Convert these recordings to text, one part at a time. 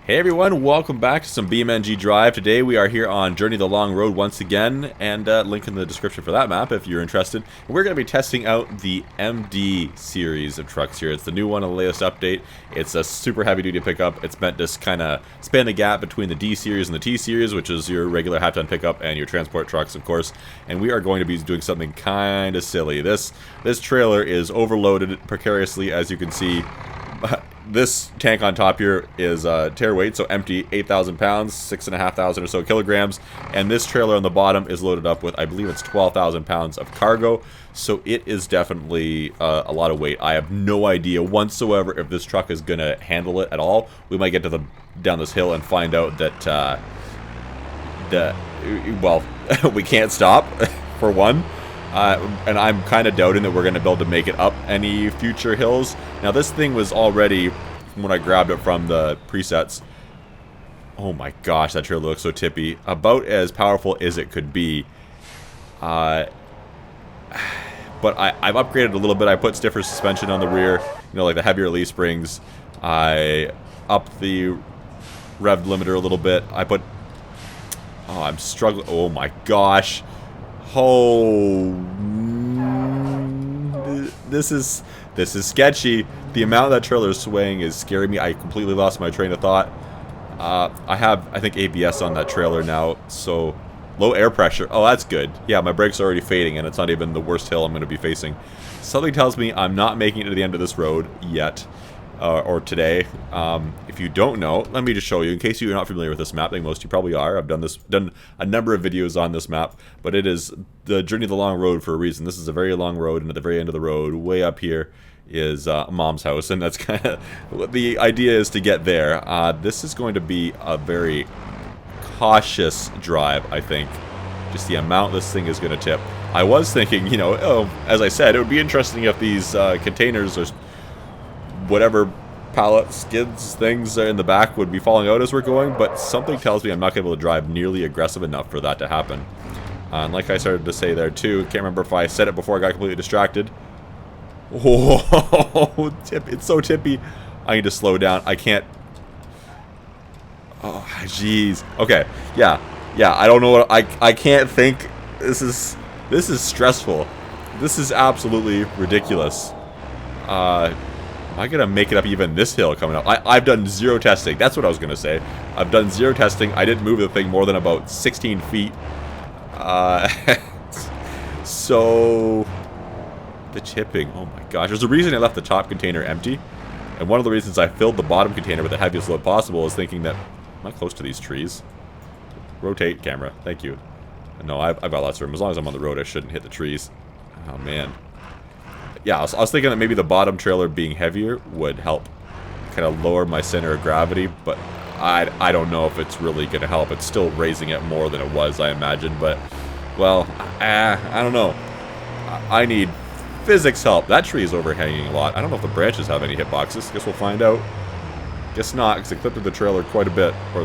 Hey everyone, welcome back to some BeamNG.drive. Today we are here on Journey the Long Road once again, and link in the description for that map if you're interested. And we're going to be testing out the MD series of trucks here. It's the new one, the latest update. It's a super heavy duty pickup. It's meant to kind of span the gap between the D series and the T series, which is your regular half-ton pickup and your transport trucks, of course. And we are going to be doing something kind of silly. This trailer is overloaded precariously, as you can see. This tank on top here is tare weight, so empty, 8,000 pounds, 6,500 or so kilograms, and this trailer on the bottom is loaded up with, I believe it's 12,000 pounds of cargo, so it is definitely a lot of weight. I have no idea whatsoever if this truck is going to handle it at all. We might get to down this hill and find out that, well, we can't stop, for one. And I'm kind of doubting that we're going to be able to make it up any future hills. Now this thing was already, when I grabbed it from the presets, oh my gosh, that trailer looks so tippy. About as powerful as it could be. But I've upgraded a little bit. I put stiffer suspension on the rear, like the heavier leaf springs. I upped the rev limiter a little bit. Oh, I'm struggling. Oh my gosh. Oh, this is sketchy. The amount that trailer is swaying is scaring me. I completely lost my train of thought. I have, I think, ABS on that trailer now, so low air pressure. Oh, that's good. Yeah, my brakes are already fading, and it's not even the worst hill I'm going to be facing. Something tells me I'm not making it to the end of this road yet. Or today. If you don't know, let me just show you, in case you're not familiar with this map. I think most of you probably are. I've done a number of videos on this map, but it is the Journey of the Long Road for a reason. This is a very long road, and at the very end of the road, way up here, is Mom's house, and that's kind of the idea is to get there. This is going to be a very cautious drive, I think. Just the amount this thing is going to tip. I was thinking, as I said, it would be interesting if these containers or whatever pallet skids things are in the back would be falling out as we're going, but something tells me I'm not going to be able to drive nearly aggressive enough for that to happen. And like I started to say there too, can't remember if I said it before I got completely distracted. Oh, it's so tippy. I need to slow down. I can't. Oh, jeez. Okay, yeah, I don't know what I can't think. This is stressful. This is absolutely ridiculous. Am I gonna make it up even this hill coming up? I've done zero testing. That's what I was gonna say. I've done zero testing. I didn't move the thing more than about 16 feet. So the tipping. Oh my gosh. There's a reason I left the top container empty, and one of the reasons I filled the bottom container with the heaviest load possible is thinking that I'm not close to these trees. Rotate camera. Thank you. No, I've got lots of room. As long as I'm on the road, I shouldn't hit the trees. Oh man. Yeah, I was thinking that maybe the bottom trailer being heavier would help kind of lower my center of gravity, but I don't know if it's really going to help. It's still raising it more than it was, I imagine, but, well, I don't know. I need physics help. That tree is overhanging a lot. I don't know if the branches have any hitboxes. Guess we'll find out. Guess not, because it clipped the trailer quite a bit. Or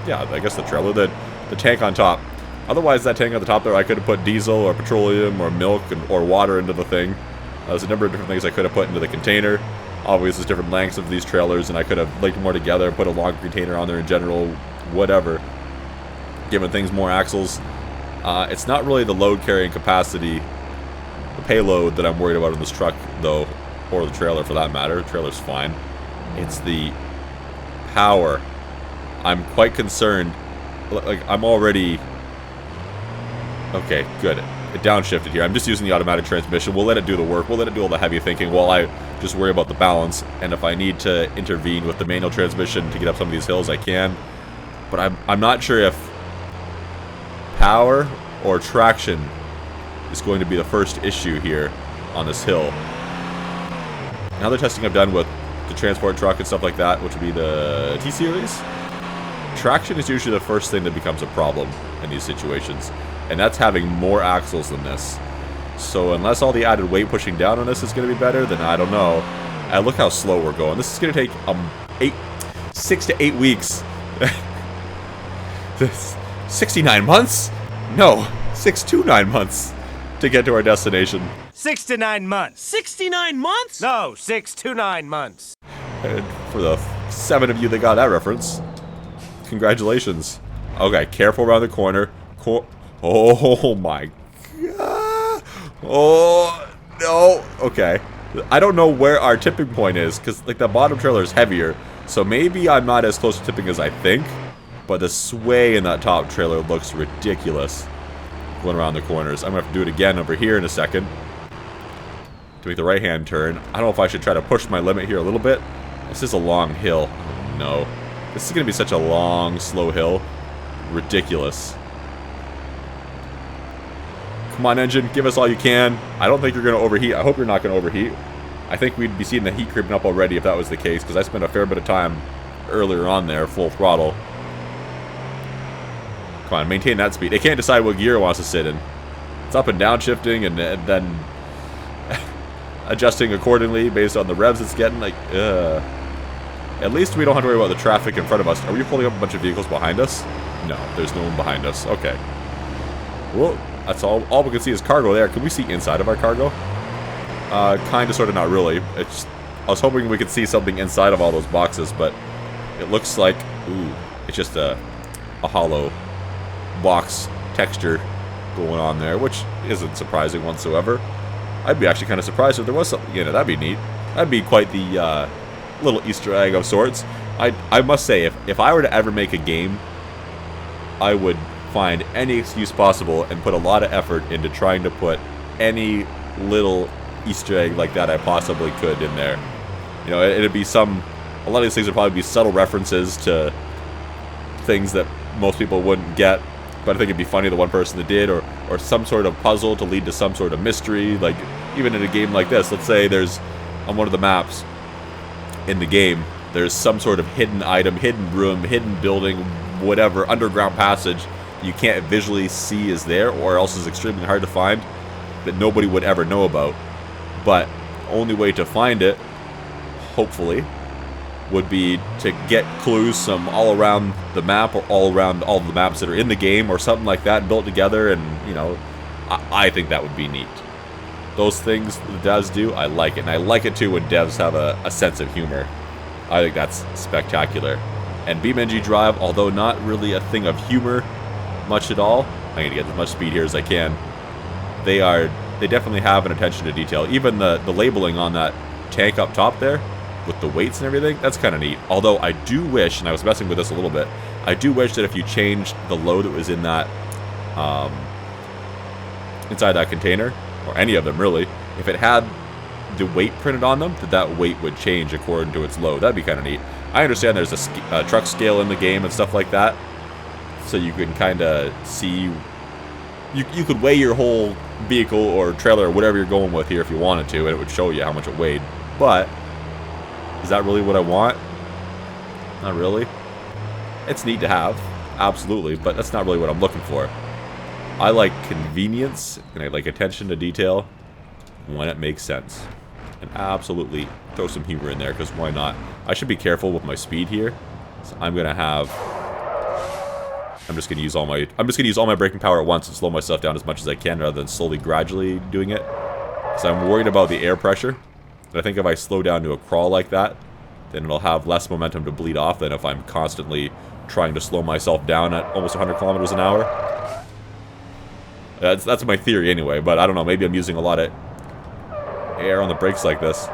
yeah, I guess the trailer, the tank on top. Otherwise, that tank on the top there, I could have put diesel or petroleum or milk or water into the thing. There's a number of different things I could have put into the container. Obviously, there's different lengths of these trailers, and I could have linked more together, put a longer container on there in general, whatever. Given things more axles. It's not really the load carrying capacity, the payload that I'm worried about in this truck, though, or the trailer for that matter. The trailer's fine. It's the power. I'm quite concerned. Like, I'm already... Okay, good. It downshifted here. I'm just using the automatic transmission. We'll let it do the work. We'll let it do all the heavy thinking while I just worry about the balance. And if I need to intervene with the manual transmission to get up some of these hills, I can. But I'm not sure if power or traction is going to be the first issue here on this hill. Another testing I've done with the transport truck and stuff like that, which would be the T-Series, traction is usually the first thing that becomes a problem in these situations. And that's having more axles than this. So unless all the added weight pushing down on this is going to be better, then I don't know. And look how slow we're going. This is going to take 6 to 8 weeks. 69 months? No, 6 to 9 months to get to our destination. 6 to 9 months. 69 months? No, 6 to 9 months. And for the 7 of you that got that reference. Congratulations. Okay, careful around the corner. Oh my god. Oh, no. Okay. I don't know where our tipping point is, because, like, the bottom trailer is heavier. So maybe I'm not as close to tipping as I think. But the sway in that top trailer looks ridiculous going around the corners. I'm going to have to do it again over here in a second to make the right-hand turn. I don't know if I should try to push my limit here a little bit. This is a long hill. Oh, no. This is going to be such a long, slow hill. Ridiculous. Come on, engine. Give us all you can. I don't think you're going to overheat. I hope you're not going to overheat. I think we'd be seeing the heat creeping up already if that was the case, because I spent a fair bit of time earlier on there, full throttle. Come on, maintain that speed. It can't decide what gear it wants to sit in. It's up and down shifting and then adjusting accordingly based on the revs it's getting. Like, at least we don't have to worry about the traffic in front of us. Are we pulling up a bunch of vehicles behind us? No, there's no one behind us. Okay. Well, that's all. All we can see is cargo there. Can we see inside of our cargo? Kind of, sort of, not really. It's. I was hoping we could see something inside of all those boxes, but it looks like, ooh, it's just a hollow box texture going on there, which isn't surprising whatsoever. I'd be actually kind of surprised if there was something in it. That'd be neat. That'd be quite the little Easter egg of sorts. I must say, if I were to ever make a game, I would find any excuse possible and put a lot of effort into trying to put any little Easter egg like that I possibly could in there. You know, it'd be a lot of these things would probably be subtle references to things that most people wouldn't get, but I think it'd be funny the one person that did, or some sort of puzzle to lead to some sort of mystery. Like, even in a game like this, let's say there's, on one of the maps in the game, there's some sort of hidden item, hidden room, hidden building, whatever, underground passage you can't visually see is there, or else is extremely hard to find, that nobody would ever know about. But the only way to find it, hopefully, would be to get clues from all around the map, or all around all the maps that are in the game, or something like that, built together. And, you know, I think that would be neat. Those things the devs do, I like it. And I like it too when devs have a sense of humor. I think that's spectacular. And BeamNG.drive, although not really a thing of humor much at all, I'm going to get as much speed here as I can. They definitely have an attention to detail. Even the labeling on that tank up top there, with the weights and everything, that's kind of neat. Although I do wish, and I was messing with this a little bit, I do wish that if you changed the load that was in that, inside that container, or any of them really, if it had the weight printed on them, that weight would change according to its load. That'd be kind of neat. I understand there's a truck scale in the game and stuff like that, so you can kind of see, you could weigh your whole vehicle or trailer or whatever you're going with here if you wanted to, and it would show you how much it weighed. But is that really what I want? Not really. It's neat to have, absolutely, but that's not really what I'm looking for. I like convenience, and I like attention to detail when it makes sense. And absolutely throw some humor in there, because why not? I should be careful with my speed here. So I'm just gonna use all my braking power at once and slow myself down as much as I can, rather than slowly, gradually doing it. So I'm worried about the air pressure. And I think if I slow down to a crawl like that, then it'll have less momentum to bleed off than if I'm constantly trying to slow myself down at almost 100 kilometers an hour. That's my theory anyway, but I don't know, maybe I'm using a lot of air on the brakes like this.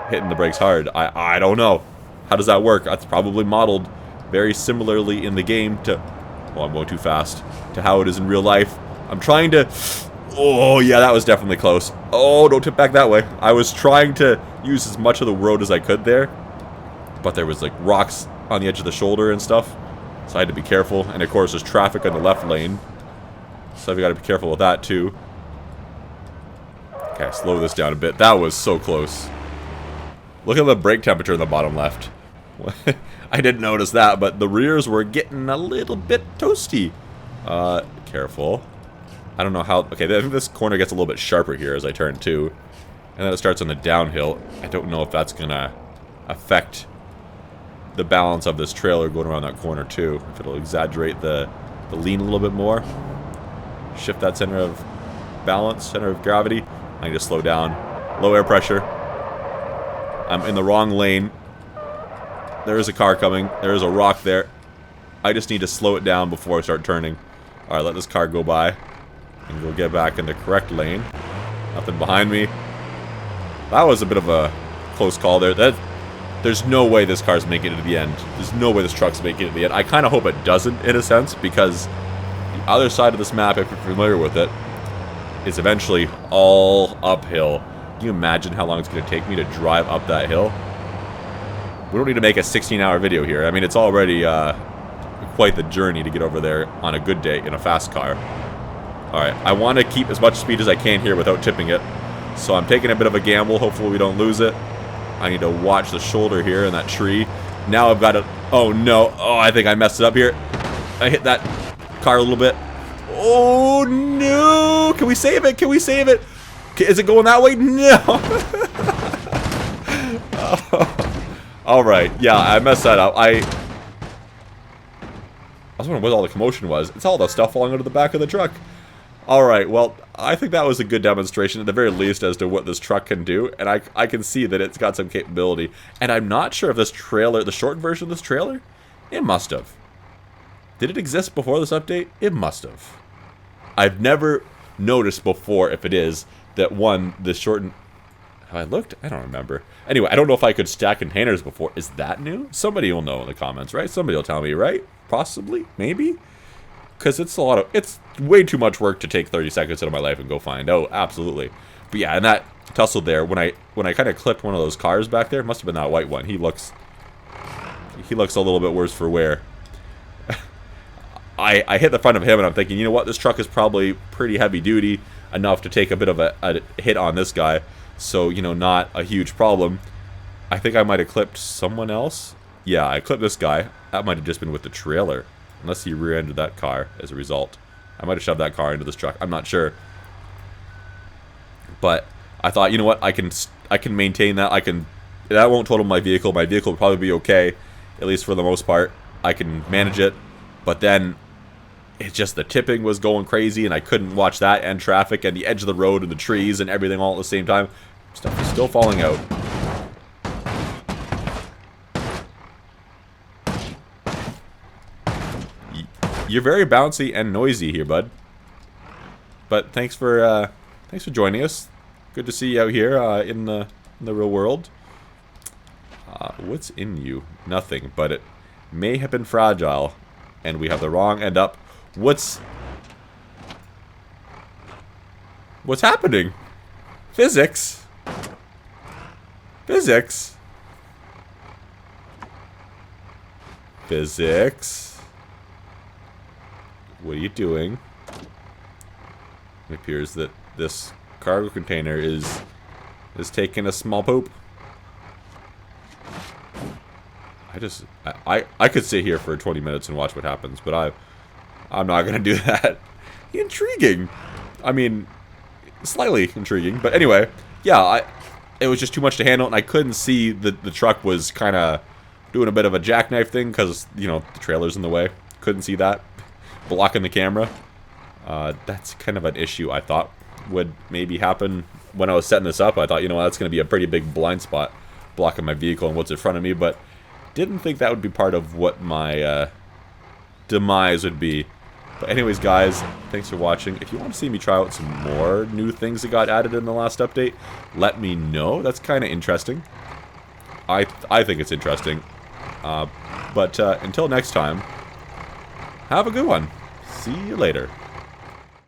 Hitting the brakes hard. I don't know. How does that work? That's probably modeled very similarly in the game to... Oh, I'm going too fast. To how it is in real life. I'm trying to... Oh, yeah, that was definitely close. Oh, don't tip back that way. I was trying to use as much of the road as I could there, but there was, like, rocks on the edge of the shoulder and stuff, so I had to be careful. And, of course, there's traffic on the left lane, so I've got to be careful with that, too. Okay, slow this down a bit. That was so close. Look at the brake temperature in the bottom left. I didn't notice that, but the rears were getting a little bit toasty. Careful. I don't know how... Okay, I think this corner gets a little bit sharper here as I turn too. And then it starts on the downhill. I don't know if that's going to affect the balance of this trailer going around that corner too. If it'll exaggerate the lean a little bit more. Shift that center of balance, center of gravity. I need to slow down. Low air pressure. I'm in the wrong lane. There is a car coming. There is a rock there. I just need to slow it down before I start turning. Alright, let this car go by. And we'll get back in the correct lane. Nothing behind me. That was a bit of a close call there. There's no way this car's making it to the end. There's no way this truck's making it to the end. I kind of hope it doesn't, in a sense, because the other side of this map, if you're familiar with it, is eventually all uphill. Can you imagine how long it's going to take me to drive up that hill? We don't need to make a 16-hour video here. I mean, it's already quite the journey to get over there on a good day in a fast car. Alright, I want to keep as much speed as I can here without tipping it. So I'm taking a bit of a gamble. Hopefully we don't lose it. I need to watch the shoulder here in that tree. Now I've got to... Oh, no. Oh, I think I messed it up here. I hit that car a little bit. Oh, no. Can we save it? Can we save it? Is it going that way? No. Oh. Alright. Yeah, I messed that up. I was wondering what all the commotion was. It's all the stuff falling out of the back of the truck. Alright, well, I think that was a good demonstration, at the very least, as to what this truck can do. And I can see that it's got some capability. And I'm not sure if this trailer, the short version of this trailer, it must have. Did it exist before this update? It must have. I've never noticed before, if it is, that one, the shortened... Have I looked? I don't remember. Anyway, I don't know if I could stack containers before. Is that new? Somebody will know in the comments, right? Somebody will tell me, right? Possibly? Maybe? Because it's a lot of... It's way too much work to take 30 seconds out of my life and go find out. Absolutely. But yeah, and that tussle there, when I kind of clipped one of those cars back there, must have been that white one. He looks a little bit worse for wear. I hit the front of him and I'm thinking, you know what? This truck is probably pretty heavy duty enough to take a bit of a hit on this guy. So, you know, not a huge problem. I think I might have clipped someone else. Yeah, I clipped this guy. That might have just been with the trailer. Unless he rear-ended that car as a result. I might have shoved that car into this truck. I'm not sure. But I thought, you know what? I can maintain that. That won't total my vehicle. My vehicle will probably be okay, at least for the most part. I can manage it. But then it's just the tipping was going crazy, and I couldn't watch that and traffic and the edge of the road and the trees and everything all at the same time. Stuff is still falling out. You're very bouncy and noisy here, bud. But thanks for joining us. Good to see you out here in the real world. What's in you? Nothing, but it may have been fragile, and we have the wrong end up. What's happening? Physics. Physics. Physics. What are you doing? It appears that this cargo container is taking a small poop. I could sit here for 20 minutes and watch what happens, but I'm not gonna do that. Intriguing. I mean, slightly intriguing, but anyway, yeah, it was just too much to handle, and I couldn't see that the truck was kind of doing a bit of a jackknife thing because, you know, the trailer's in the way. Couldn't see that. Blocking the camera. That's kind of an issue I thought would maybe happen when I was setting this up. I thought, you know, that's going to be a pretty big blind spot blocking my vehicle and what's in front of me, but didn't think that would be part of what my demise would be. But anyways, guys, thanks for watching. If you want to see me try out some more new things that got added in the last update, let me know. That's kind of interesting. I think it's interesting. But until next time, have a good one. See you later.